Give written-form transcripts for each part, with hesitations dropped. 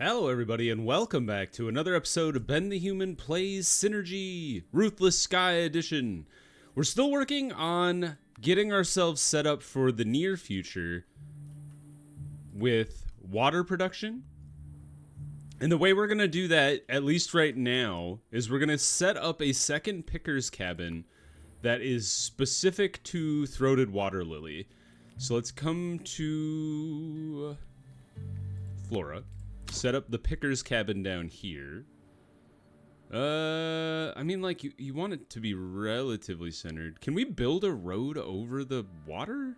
Hello everybody and welcome back to another episode of Ben the Human Plays Synergy, Ruthless Sky Edition. We're still working on getting ourselves set up for the near future with water production. And the way we're going to do that, at least right now, is we're going to set up a second picker's cabin that is specific to throated water lily. So let's come to Flora. Set up the picker's cabin down here. I mean, like, you want it to be relatively centered. Can we build a road over the water?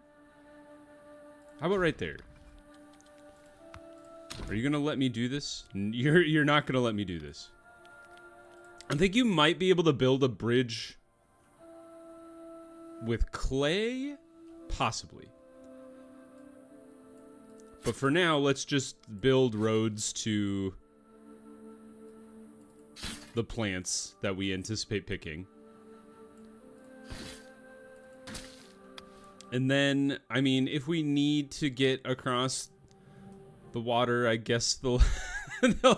How about right there? Are you gonna let me do this? You're not gonna let me do this. I think you might be able to build a bridge with clay? Possibly. But for now, let's just build roads to the plants that we anticipate picking. And then, I mean, if we need to get across the water, I guess they'll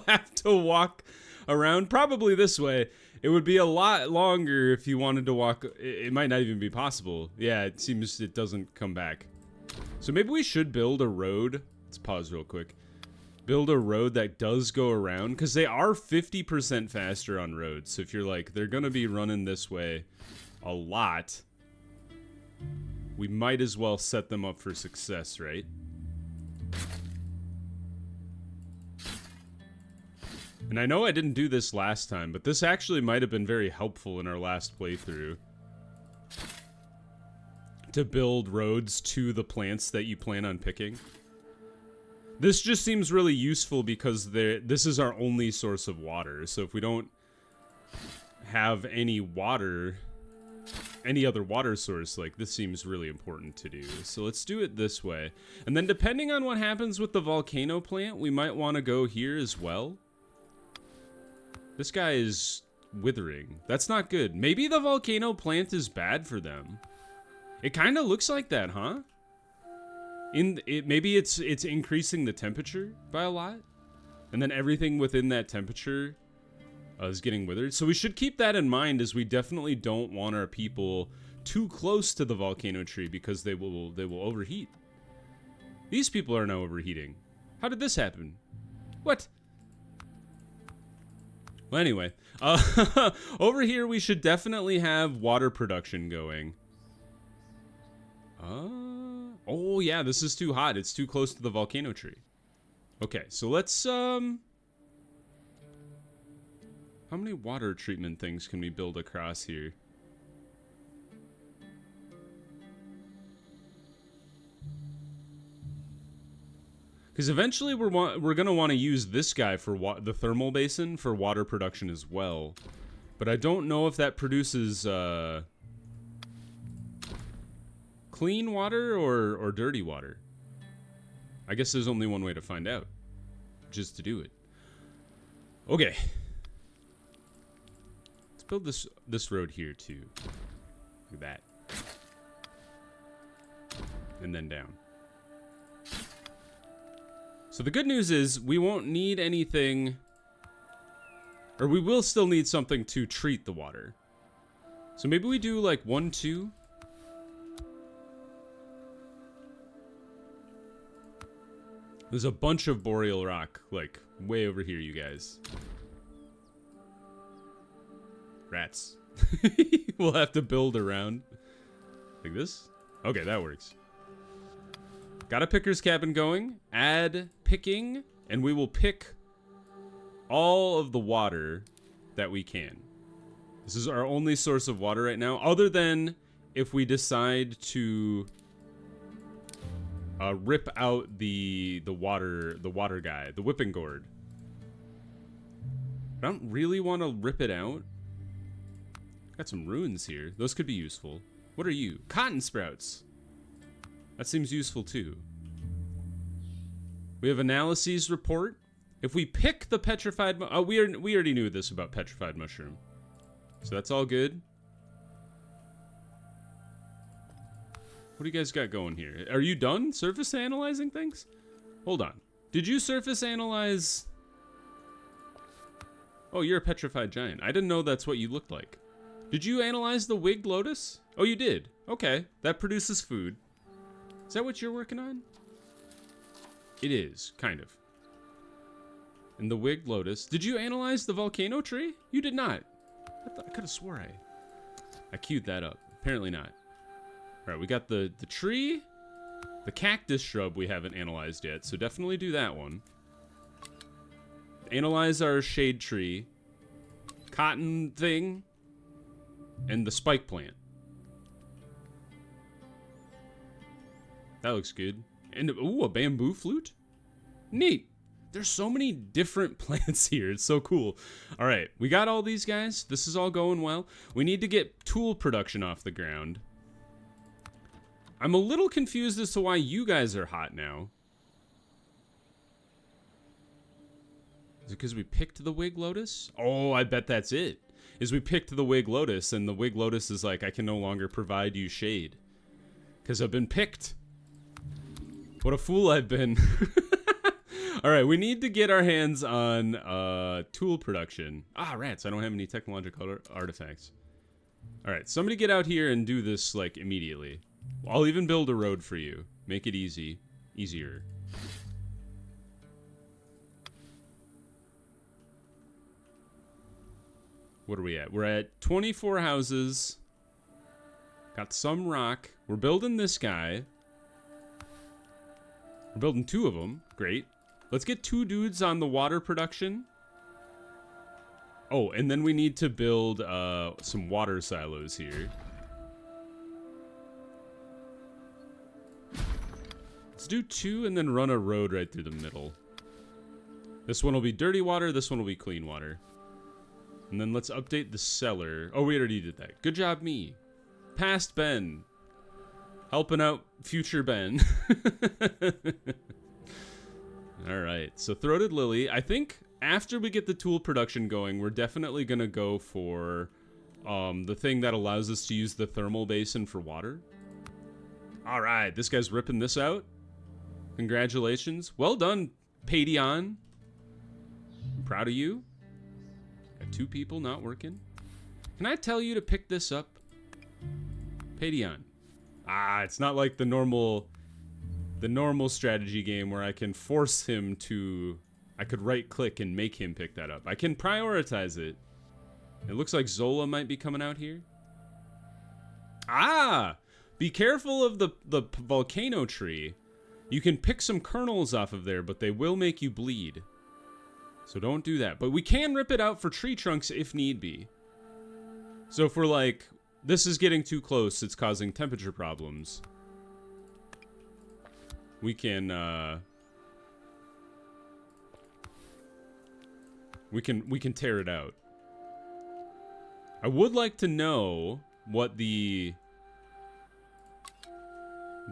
have to walk around probably this way. It would be a lot longer if you wanted to walk. It might not even be possible. Yeah, it seems it doesn't come back. So maybe we should build a road. Let's pause real quick. Build a road that does go around, because they are 50% faster on roads. So if you're like, they're going to be running this way a lot, we might as well set them up for success, right? And I know I didn't do this last time, but this actually might have been very helpful in our last playthrough. To build roads to the plants that you plan on picking. This just seems really useful because this is our only source of water. So if we don't have any water, any other water source, like, this seems really important to do. So let's do it this way. And then depending on what happens with the volcano plant, we might want to go here as well. This guy is withering. That's not good. Maybe the volcano plant is bad for them. It kind of looks like that, huh? Maybe it's increasing the temperature by a lot, and then everything within that temperature is getting withered. So we should keep that in mind, as we definitely don't want our people too close to the volcano tree because they will overheat. These people are now overheating. How did this happen? What? Well, anyway, over here we should definitely have water production going. Oh yeah, this is too hot. It's too close to the volcano tree. Okay, so let's, how many water treatment things can we build across here? Because eventually we're gonna want to use this guy for the thermal basin for water production as well. But I don't know if that produces, clean water or dirty water. I guess there's only one way to find out, just to do it. Okay, let's build this road here too, like that, and then down. So the good news is we won't need anything, or we will still need something to treat the water. So maybe we do like 1, 2. There's a bunch of boreal rock, like, way over here, you guys. Rats. We'll have to build around. Like this? Okay, that works. Got a picker's cabin going. Add picking, and we will pick all of the water that we can. This is our only source of water right now, other than if we decide to rip out the water guy, the whipping gourd. I don't really want to rip it out. Got some ruins here. Those could be useful. What are you? Cotton sprouts. That seems useful too. We have analyses report. If we pick the petrified, we already knew this about petrified mushroom, so that's all good. What do you guys got going here? Are you done surface analyzing things? Hold on. Did you surface analyze Oh, you're a petrified giant. I didn't know that's what you looked like. Did you analyze the wigged lotus? Oh, you did. Okay, that produces food. Is that what you're working on? It is, kind of. And the wigged lotus. Did you analyze the volcano tree? You did not. I could have swore I queued that up. Apparently not. All right, we got the tree. The cactus shrub we haven't analyzed yet, so definitely do that one. Analyze our shade tree. Cotton thing. And the spike plant. That looks good. And, ooh, a bamboo flute? Neat. There's so many different plants here. It's so cool. All right, we got all these guys. This is all going well. We need to get tool production off the ground. I'm a little confused as to why you guys are hot now. Is it because we picked the wig lotus? Oh, I bet that's it. Is we picked the wig lotus, and the wig lotus is like, I can no longer provide you shade. Because I've been picked. What a fool I've been. All right, we need to get our hands on tool production. Ah, rats, I don't have any technological artifacts. All right, somebody get out here and do this, like, immediately. I'll even build a road for you. Make it easy. Easier. What are we at? We're at 24 houses. Got some rock. We're building this guy. We're building 2 of them. Great. Let's get 2 dudes on the water production. Oh, and then we need to build some water silos here. Let's do 2 and then run a road right through the middle. This one will be dirty water. This one will be clean water. And then let's update the cellar. Oh, we already did that. Good job, me. Past Ben. Helping out future Ben. All right. So throated lily. I think after we get the tool production going, we're definitely going to go for the thing that allows us to use the thermal basin for water. All right. This guy's ripping this out. Congratulations. Well done, Padion. I'm proud of you. 2 people not working. Can I tell you to pick this up? Padion. Ah, it's not like the normal strategy game where I can force him to... I could right click and make him pick that up. I can prioritize it. It looks like Zola might be coming out here. Ah! Be careful of the volcano tree. You can pick some kernels off of there, but they will make you bleed. So don't do that. But we can rip it out for tree trunks if need be. So if we're like, this is getting too close, it's causing temperature problems, we can tear it out. I would like to know what the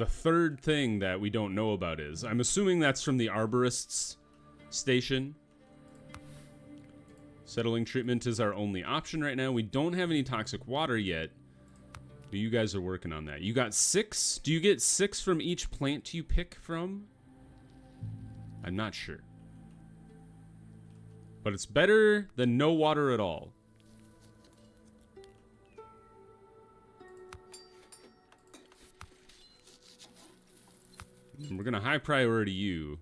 third thing that we don't know about is. I'm assuming that's from the arborist's station. Settling treatment is our only option right now. We don't have any toxic water yet, but you guys are working on that. You got 6? Do you get 6 from each plant you pick from? I'm not sure. But it's better than no water at all. And we're gonna high priority you.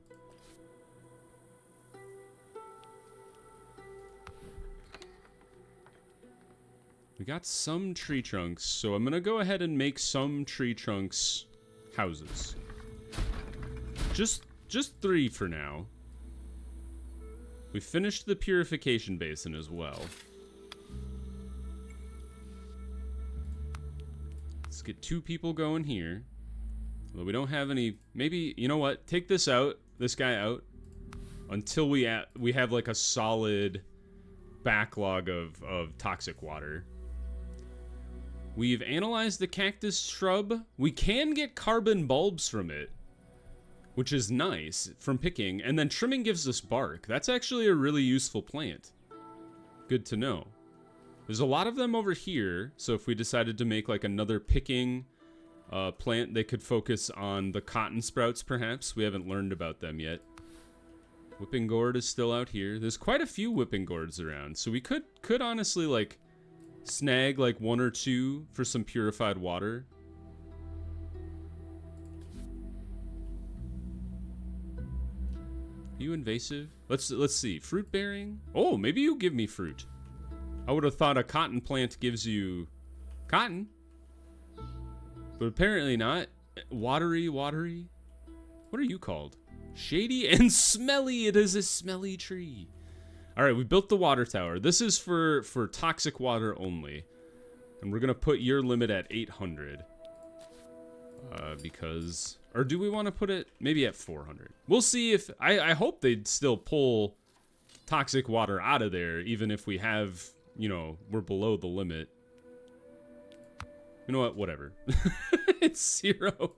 We got some tree trunks, so I'm gonna go ahead and make some tree trunks houses. Just 3 for now. We finished the purification basin as well. Let's get 2 people going here. Although we don't have any... Maybe, you know what? Take this out, this guy out, until we have like a solid backlog of toxic water. We've analyzed the cactus shrub. We can get carbon bulbs from it, which is nice from picking. And then trimming gives us bark. That's actually a really useful plant. Good to know. There's a lot of them over here. So if we decided to make like another picking plant, they could focus on the cotton sprouts perhaps. We haven't learned about them yet. Whipping gourd is still out here. There's quite a few whipping gourds around, so we could honestly like snag like 1 or 2 for some purified water. Are you invasive? Let's see. Fruit bearing? Oh, maybe you give me fruit. I would have thought a cotton plant gives you cotton. But apparently not. Watery. What are you called? Shady and smelly. It is a smelly tree. All right, we built the water tower. This is for toxic water only. And we're going to put your limit at 800. Because... Or do we want to put it maybe at 400? We'll see if... I hope they'd still pull toxic water out of there, even if we have, you know, we're below the limit. You know what? Whatever. It's 0.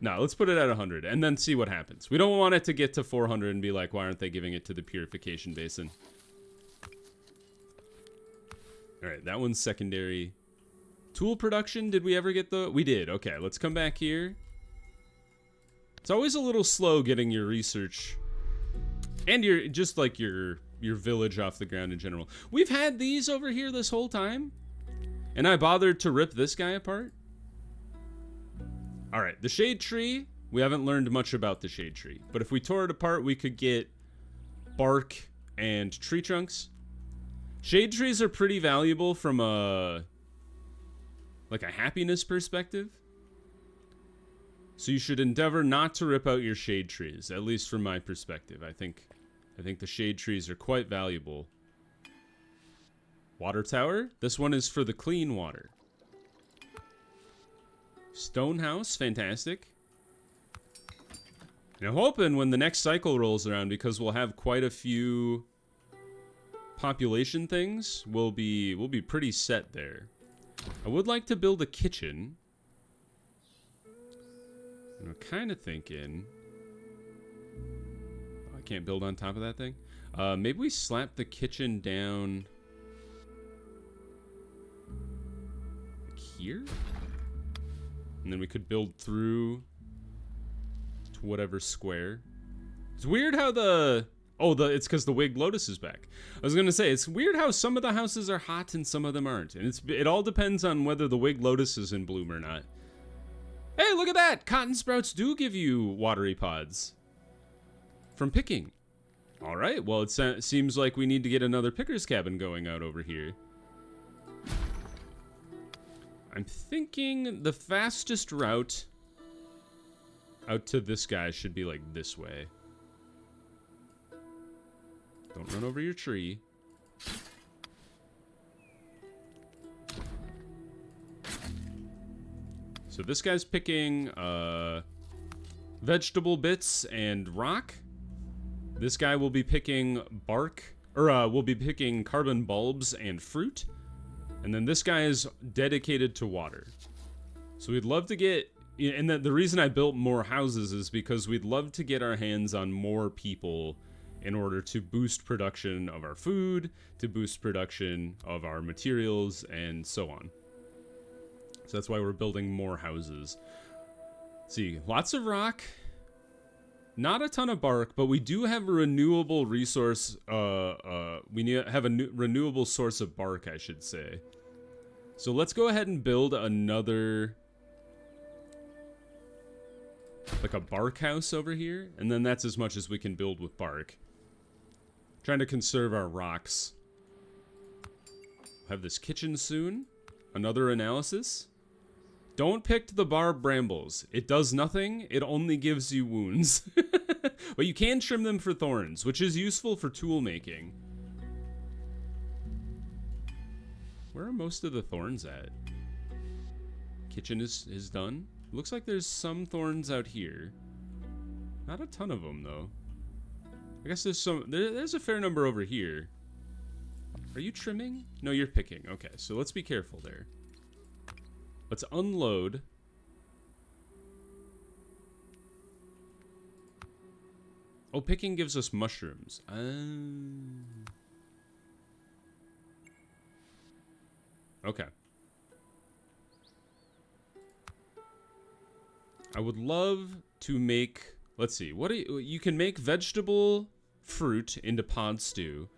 No, let's put it at 100 and then see what happens. We don't want it to get to 400 and be like, why aren't they giving it to the purification basin? All right, that one's secondary. Tool production, did we ever get the... We did. Okay, let's come back here. It's always a little slow getting your research and your just like your village off the ground in general. We've had these over here this whole time, and I bothered to rip this guy apart. All right, the shade tree. We haven't learned much about the shade tree, but if we tore it apart, we could get bark and tree trunks. Shade trees are pretty valuable from a happiness perspective. So you should endeavor not to rip out your shade trees, at least from my perspective. I think the shade trees are quite valuable. Water tower. This one is for the clean water. Stone house, fantastic. And I'm hoping when the next cycle rolls around, because we'll have quite a few population things, we'll be pretty set there. I would like to build a kitchen. And I'm kind of thinking... I can't build on top of that thing. Maybe we slap the kitchen down... like here? And then we could build through to whatever square. It's weird how the... Oh, it's because the Winged Lotus is back. I was going to say, it's weird how some of the houses are hot and some of them aren't. And it all depends on whether the Winged Lotus is in bloom or not. Hey, look at that! Cotton sprouts do give you watery pods. From picking. Alright, well, it seems like we need to get another picker's cabin going out over here. I'm thinking the fastest route out to this guy should be like this way. Don't run over your tree. So this guy's picking vegetable bits and rock. This guy will be picking bark, or will be picking carbon bulbs and fruit. And then this guy is dedicated to water. So we'd love to get, and the reason I built more houses is because we'd love to get our hands on more people in order to boost production of our food, to boost production of our materials, and so on. So that's why we're building more houses. Let's see, lots of rock. Not a ton of bark, but we do have a renewable resource. Have a renewable source of bark, I should say. So let's go ahead and build another, like a bark house over here, and then that's as much as we can build with bark. Trying to conserve our rocks. We'll have this kitchen soon. Another analysis. Don't pick the barb brambles. It does nothing. It only gives you wounds. But you can trim them for thorns, which is useful for tool making. Where are most of the thorns at? Kitchen is done. Looks like there's some thorns out here. Not a ton of them, though. I guess there's some... There's a fair number over here. Are you trimming? No, you're picking. Okay, so let's be careful there. Let's unload. Oh, picking gives us mushrooms. Okay. I would love to make... Let's see. What do you can make vegetable fruit into pod stew.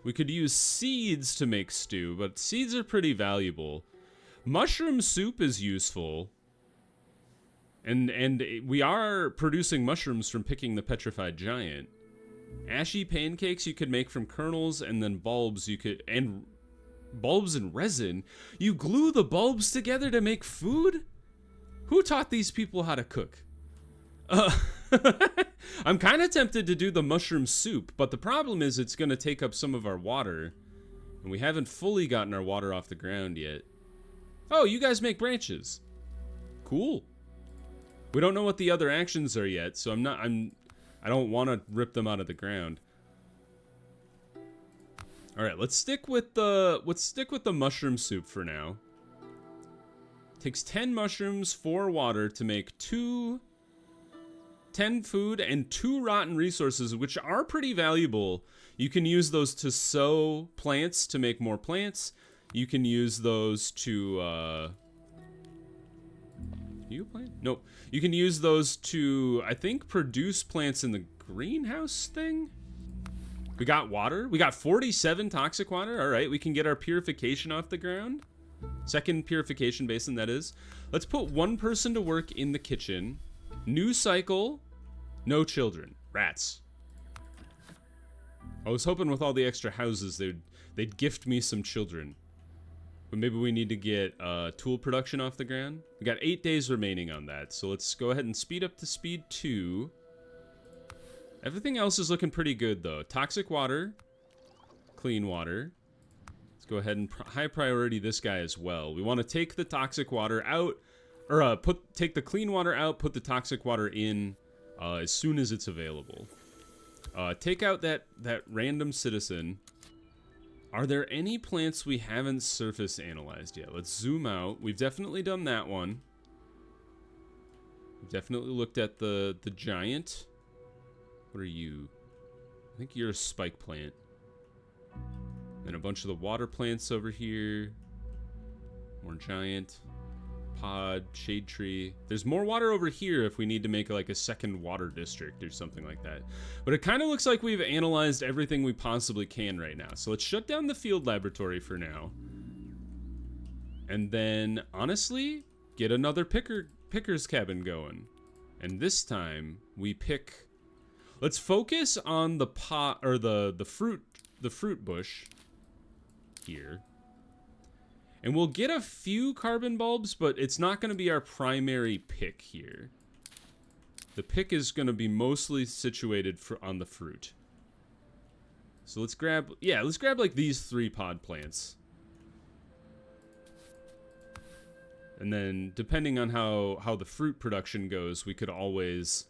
We could use seeds to make stew, but seeds are pretty valuable. Mushroom soup is useful. And we are producing mushrooms from picking the petrified giant. Ashy pancakes you could make from kernels, and then bulbs you could... And bulbs and resin? You glue the bulbs together to make food? Who taught these people how to cook? I'm kind of tempted to do the mushroom soup, but the problem is it's going to take up some of our water. And we haven't fully gotten our water off the ground yet. Oh, you guys make branches. Cool. We don't know what the other actions are yet, so I don't want to rip them out of the ground. All right, let's stick with the mushroom soup for now. Takes 10 mushrooms, 4 water to make 10 food and 2 rotten resources, which are pretty valuable. You can use those to sow plants to make more plants. You can use those to you plant? Nope. You can use those to, I think, produce plants in the greenhouse thing. We got water. We got 47 toxic water. All right, we can get our purification off the ground. Second purification basin, that is. Let's put 1 person to work in the kitchen. New cycle. No children. Rats. I was hoping with all the extra houses they'd gift me some children. But maybe we need to get tool production off the ground. We got 8 days remaining on that, so let's go ahead and speed up to speed 2. Everything else is looking pretty good, though. Toxic water. Clean water. Let's go ahead and high priority this guy as well. We want to take the toxic water out, or take the clean water out, put the toxic water in as soon as it's available. Take out that random citizen. Are there any plants we haven't surface analyzed yet? Let's zoom out. We've definitely done that one. We've definitely looked at the giant. What are you? I think you're a spike plant. And a bunch of the water plants over here. More giant. Pod, shade tree. There's more water over here if we need to make like a second water district or something like that. But it kind of looks like we've analyzed everything we possibly can right now. So let's shut down the field laboratory for now. And then, honestly, get another picker's cabin going. And this time, we pick... Let's focus on the pot, or the fruit bush here. And we'll get a few carbon bulbs, but it's not going to be our primary pick here. The pick is going to be mostly situated on the fruit. So let's grab like these 3 pod plants. And then, depending on how the fruit production goes, we could always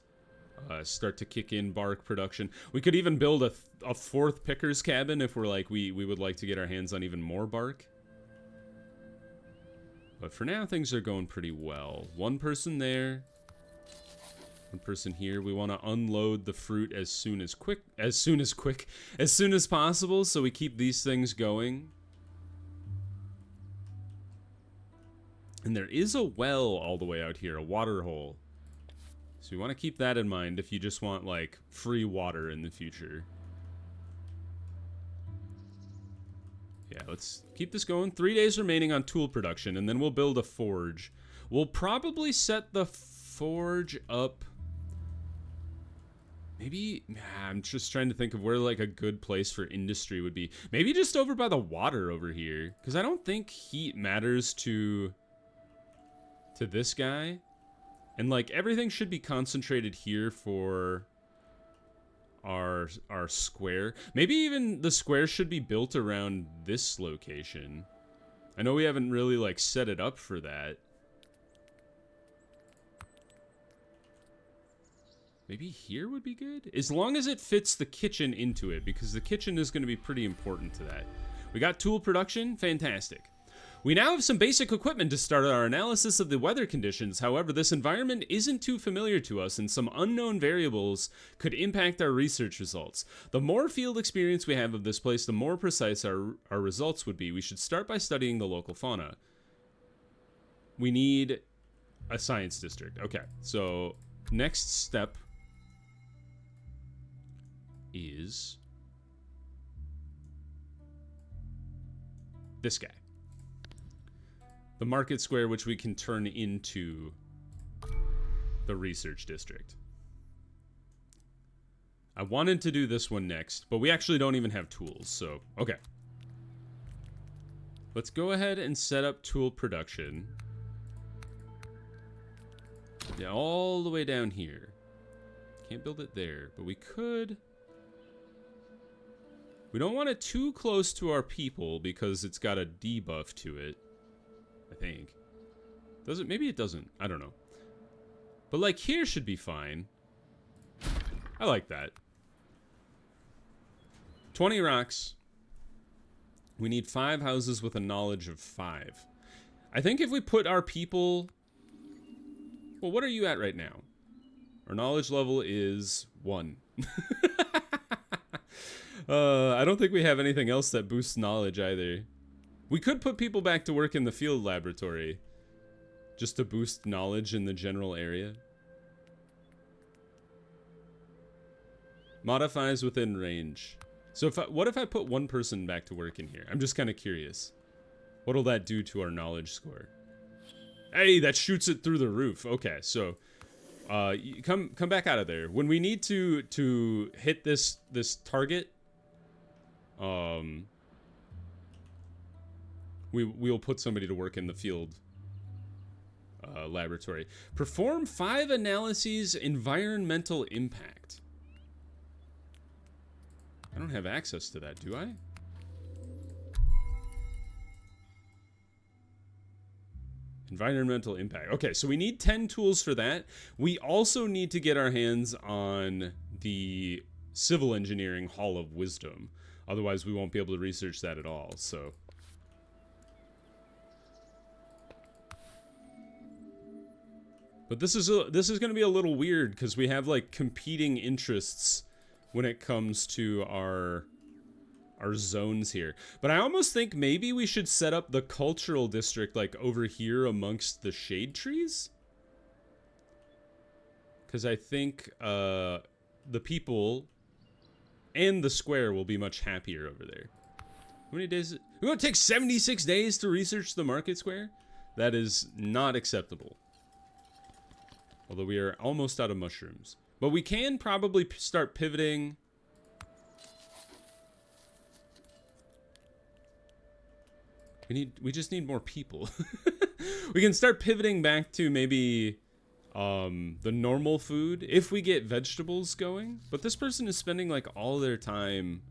start to kick in bark production. We could even build a 4th picker's cabin if we're like, we would like to get our hands on even more bark. But for now, things are going pretty well. 1 person there. 1 person here. We want to unload the fruit as soon as possible, so we keep these things going. And there is a well all the way out here, a water hole. So we want to keep that in mind if you just want, like, free water in the future. Yeah, let's keep this going. 3 days remaining on tool production, and then we'll build a forge. We'll probably set the forge up... Maybe... I'm just trying to think of where, like, a good place for industry would be. Maybe just over by the water over here. Because I don't think heat matters to this guy. And, like, everything should be concentrated here for our square. Maybe even the square should be built around this location. I know we haven't really, like, set it up for that. Maybe here would be good? As long as it fits the kitchen into it, because the kitchen is going to be pretty important to that. We got tool production. Fantastic. We now have some basic equipment to start our analysis of the weather conditions. However, this environment isn't too familiar to us, and some unknown variables could impact our research results. The more field experience we have of this place, the more precise our results would be. We should start by studying the local fauna. We need a science district. Okay, so next step is this guy. The market square, which we can turn into the research district. I wanted to do this one next, but we actually don't even have tools, so okay. Let's go ahead and set up tool production. Yeah, all the way down here. Can't build it there, but we could. We don't want it too close to our people because it's got a debuff to it, I think. Does it? Maybe it doesn't. I don't know. But like here should be fine. I like that. 20 rocks. We need 5 houses with a knowledge of 5. I think if we put our people... Well, what are you at right now? Our knowledge level is 1. I don't think we have anything else that boosts knowledge either. We could put people back to work in the field laboratory. Just to boost knowledge in the general area. Modifies within range. So what if I put 1 person back to work in here? I'm just kind of curious. What'll that do to our knowledge score? Hey, that shoots it through the roof. Okay, so come back out of there. When we need to hit this target, we'll put somebody to work in the field laboratory. Perform 5 analyses environmental impact. I don't have access to that, do I? Environmental impact. Okay, so we need 10 tools for that. We also need to get our hands on the Civil Engineering Hall of Wisdom. Otherwise, we won't be able to research that at all, so... But this is going to be a little weird, because we have, like, competing interests when it comes to our zones here. But I almost think maybe we should set up the cultural district like over here amongst the shade trees. Because I think the people and the square will be much happier over there. How many days? We're going to take 76 days to research the market square? That is not acceptable. Although we are almost out of mushrooms. But we can probably start pivoting. We just need more people. We can start pivoting back to maybe the normal food if we get vegetables going. But this person is spending like all their time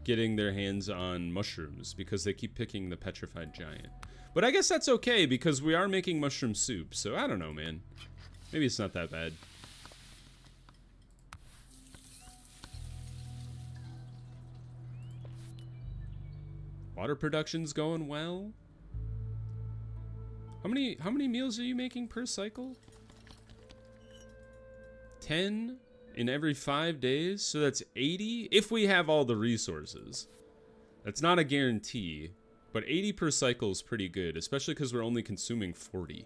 getting their hands on mushrooms because they keep picking the petrified giant. But I guess that's okay because we are making mushroom soup, so I don't know, man. Maybe it's not that bad. Water production's going well. How many meals are you making per cycle? 10 in every 5 days, so that's 80 if we have all the resources. That's not a guarantee. But 80 per cycle is pretty good, especially because we're only consuming 40.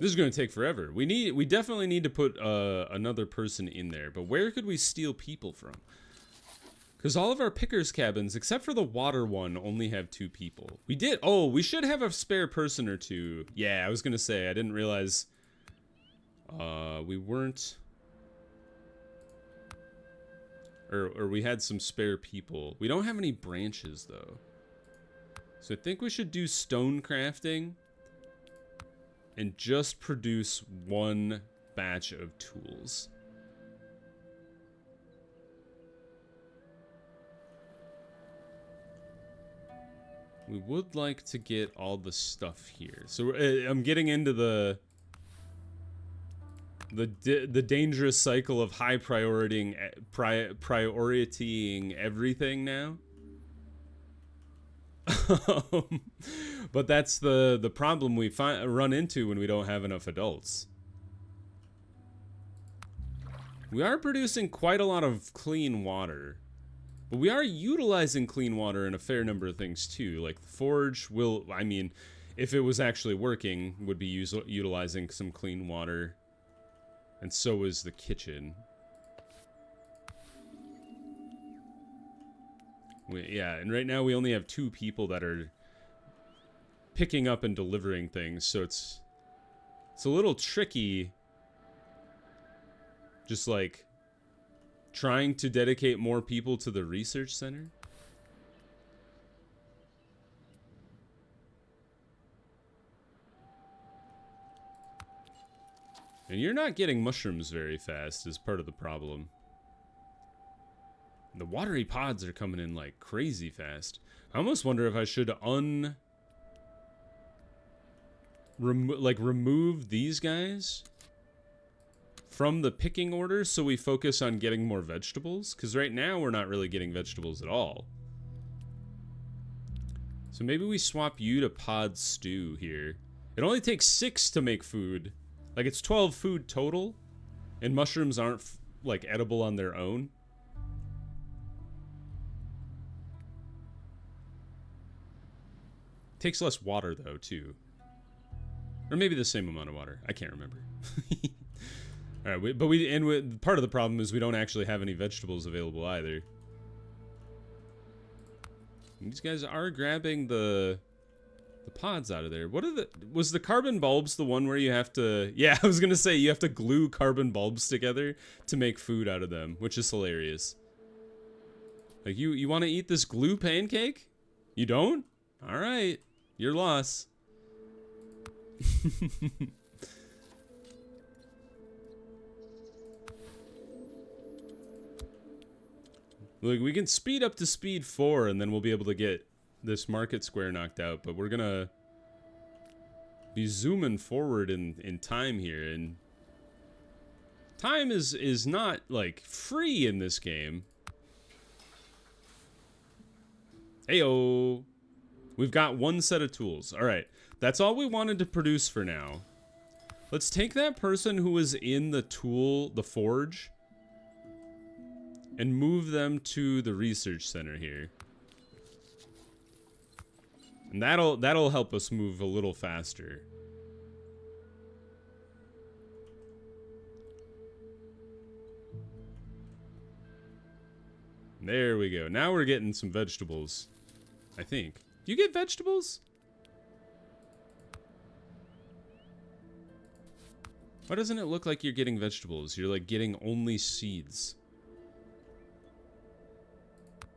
This is going to take forever. We definitely need to put another person in there. But where could we steal people from? Because all of our pickers' cabins, except for the water one, only have 2 people. We did. Oh, we should have a spare person or 2. Yeah, I was going to say. I didn't realize we weren't... Or we had some spare people. We don't have any branches, though. So I think we should do stone crafting. And just produce 1 batch of tools. We would like to get all the stuff here. So I'm getting into the dangerous cycle of high prioritying everything now. But that's the problem we run into when we don't have enough adults. We are producing quite a lot of clean water, but we are utilizing clean water in a fair number of things too. Like the forge will, I mean, if it was actually working, would be utilizing some clean water. And so is the kitchen. Yeah, and right now we only have 2 people that are picking up and delivering things, so it's a little tricky just like trying to dedicate more people to the research center. And you're not getting mushrooms very fast is part of the problem. The watery pods are coming in like crazy fast. I almost wonder if I should remove these guys from the picking order so we focus on getting more vegetables. Because right now we're not really getting vegetables at all. So maybe we swap you to pod stew here. It only takes 6 to make food. Like, it's 12 food total, and mushrooms aren't, like, edible on their own. Takes less water, though, too. Or maybe the same amount of water. I can't remember. Alright, but part of the problem is we don't actually have any vegetables available either. These guys are grabbing the pods out of there. What are was the carbon bulbs the one where you have to, yeah, I was gonna say you have to glue carbon bulbs together to make food out of them, which is hilarious. Like, you want to eat this glue pancake? You don't? All right, your loss. Look, we can speed up to speed 4 and then we'll be able to get this market square knocked out, but we're gonna be zooming forward in time here, and time is not like free in this game. Heyo, we've got 1 set of tools. All right, that's all we wanted to produce for now. Let's take that person who was in the forge, and move them to the research center here. And that'll help us move a little faster. There we go. Now we're getting some vegetables, I think. Do you get vegetables? Why doesn't it look like you're getting vegetables? You're like getting only seeds.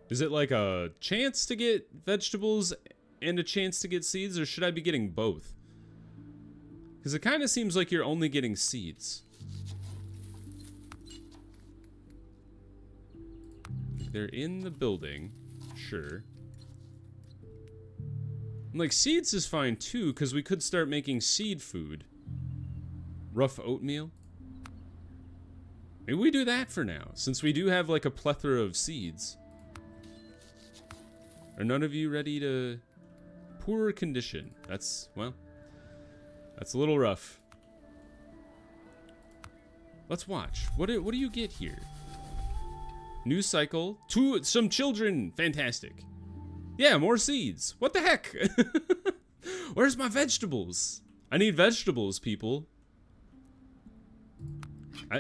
Is it like a chance to get vegetables and a chance to get seeds, or should I be getting both? Because it kind of seems like you're only getting seeds. They're in the building, sure. Like, seeds is fine too, because we could start making seed food. Rough oatmeal. Maybe we do that for now, since we do have like a plethora of seeds. Are none of you ready to... Poor condition. That's, well, that's a little rough. Let's watch. What do you get here? New cycle. Some children. Fantastic. Yeah, more seeds. What the heck? Where's my vegetables? I need vegetables, people.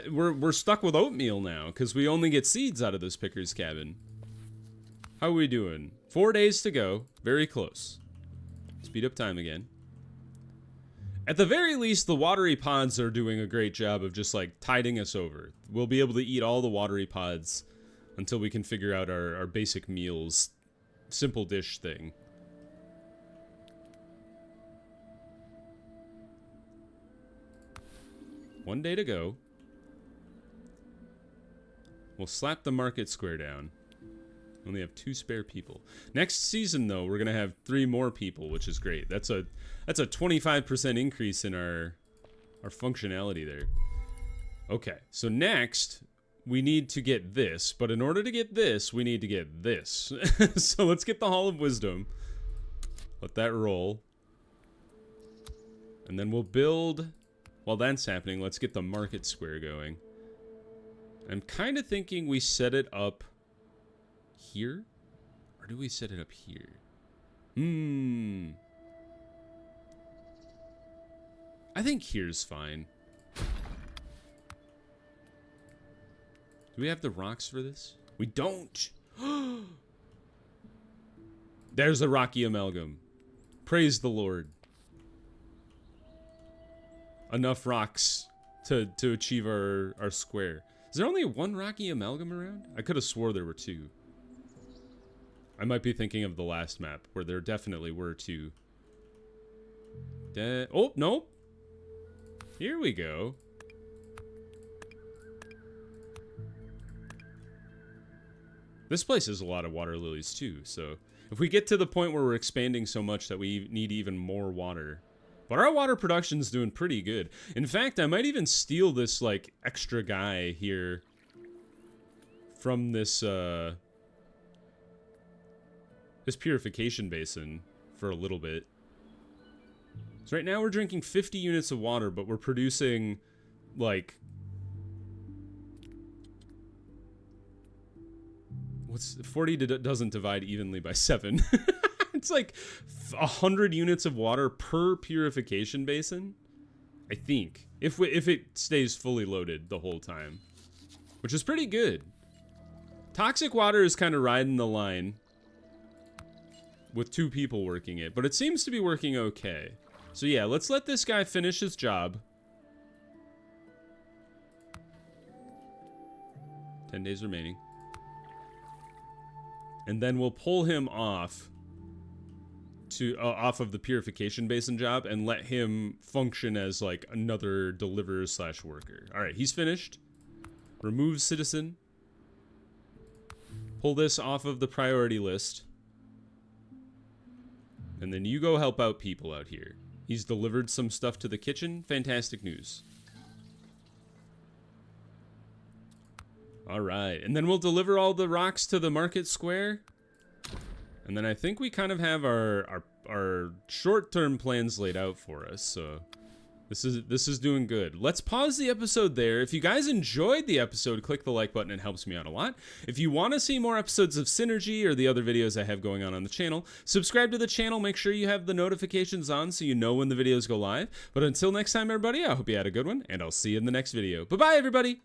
We're stuck with oatmeal now, because we only get seeds out of this picker's cabin. How are we doing? 4 days to go. Very close. Speed up time again. At the very least, the watery pods are doing a great job of just like tiding us over. We'll be able to eat all the watery pods until we can figure out our basic meals, simple dish thing. One day to go. We'll slap the market square down. Only have 2 spare people. Next season, though, we're gonna have 3 more people, which is great. That's a 25% increase in our functionality there. Okay, so next we need to get this, but in order to get this, we need to get this. So let's get the Hall of Wisdom. Let that roll, and then we'll build. While that's happening, let's get the market square going. I'm kind of thinking we set it up here? Or do we set it up here? I think here's fine. Do we have the rocks for this? We don't. There's a rocky amalgam. Praise the Lord. Enough rocks to achieve our square. Is there only one rocky amalgam around? I could have swore there were two. I might be thinking of the last map where there definitely were two. Oh, no. Here we go. This place has a lot of water lilies too, so if we get to the point where we're expanding so much that we need even more water. But our water production's doing pretty good. In fact, I might even steal this, like, extra guy here from this, this purification basin for a little bit. So right now we're drinking 50 units of water, but we're producing, like... What's 40 doesn't divide evenly by 7. It's like 100 units of water per purification basin, I think, if it stays fully loaded the whole time, which is pretty good. Toxic water is kind of riding the line with 2 people working it, but it seems to be working okay. So yeah, let's let this guy finish his job. 10 days remaining. And then we'll pull him off to off of the purification basin job and let him function as like another deliverer / worker. All right, he's finished. Remove citizen. Pull this off of the priority list. And then you go help out people out here. He's delivered some stuff to the kitchen. Fantastic news. All right, and then we'll deliver all the rocks to the market square. And then I think we kind of have our short-term plans laid out for us. So this is doing good. Let's pause the episode there. If you guys enjoyed the episode, click the like button. It helps me out a lot. If you want to see more episodes of Synergy or the other videos I have going on the channel, subscribe to the channel. Make sure you have the notifications on so you know when the videos go live. But until next time, everybody, I hope you had a good one, and I'll see you in the next video. Bye-bye, everybody.